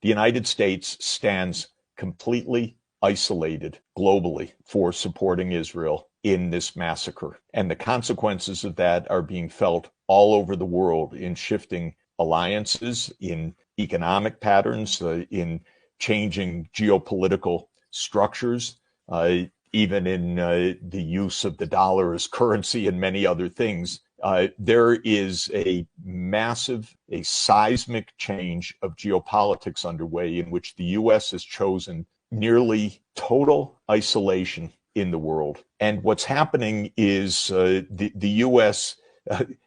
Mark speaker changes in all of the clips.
Speaker 1: the United States stands completely isolated globally for supporting Israel in this massacre. And the consequences of that are being felt all over the world in shifting alliances, in economic patterns, in changing geopolitical structures, even in the use of the dollar as currency and many other things. There is a massive, a seismic change of geopolitics underway in which the U.S. has chosen nearly total isolation in the world. And what's happening is the U.S.,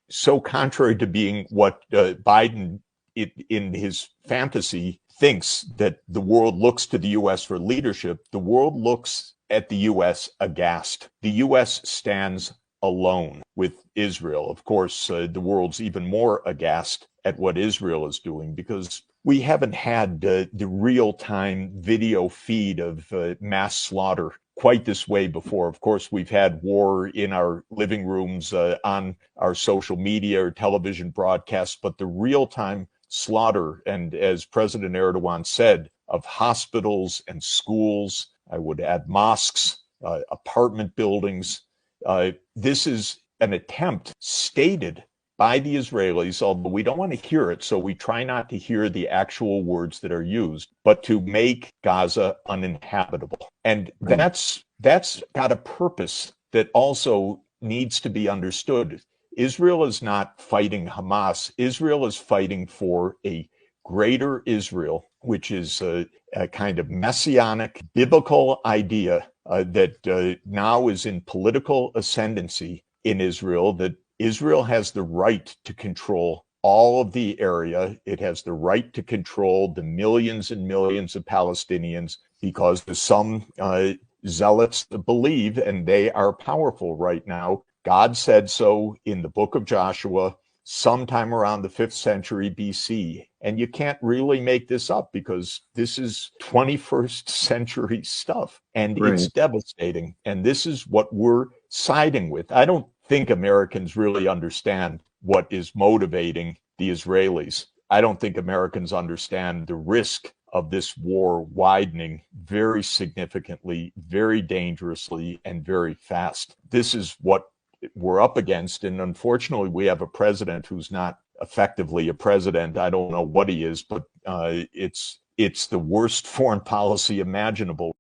Speaker 1: so contrary to being what Biden in his fantasy thinks that the world looks to the U.S. for leadership, the world looks at the U.S. aghast. The U.S. stands alone with Israel. Of course, the world's even more aghast at what Israel is doing because we haven't had the real-time video feed of mass slaughter quite this way before. Of course, we've had war in our living rooms, on our social media or television broadcasts, but the real-time slaughter, and as President Erdogan said, of hospitals and schools, I would add mosques, apartment buildings. This is an attempt stated by the Israelis, although we don't want to hear it, so we try not to hear the actual words that are used, but to make Gaza uninhabitable. And that's got a purpose that also needs to be understood. Israel is not fighting Hamas. Israel is fighting for a greater Israel, which is a kind of messianic biblical idea that now is in political ascendancy in Israel, that Israel has the right to control all of the area. It has the right to control the millions and millions of Palestinians because some zealots believe, and they are powerful right now. God said so in the book of Joshua sometime around the 5th century BC. And you can't really make this up because this is 21st century stuff and it's devastating. And this is what we're siding with. I don't think Americans really understand what is motivating the Israelis. I don't think Americans understand the risk of this war widening very significantly, very dangerously, and very fast. This is what we're up against. And unfortunately, we have a president who's not effectively a president. I don't know what he is, but it's the worst foreign policy imaginable.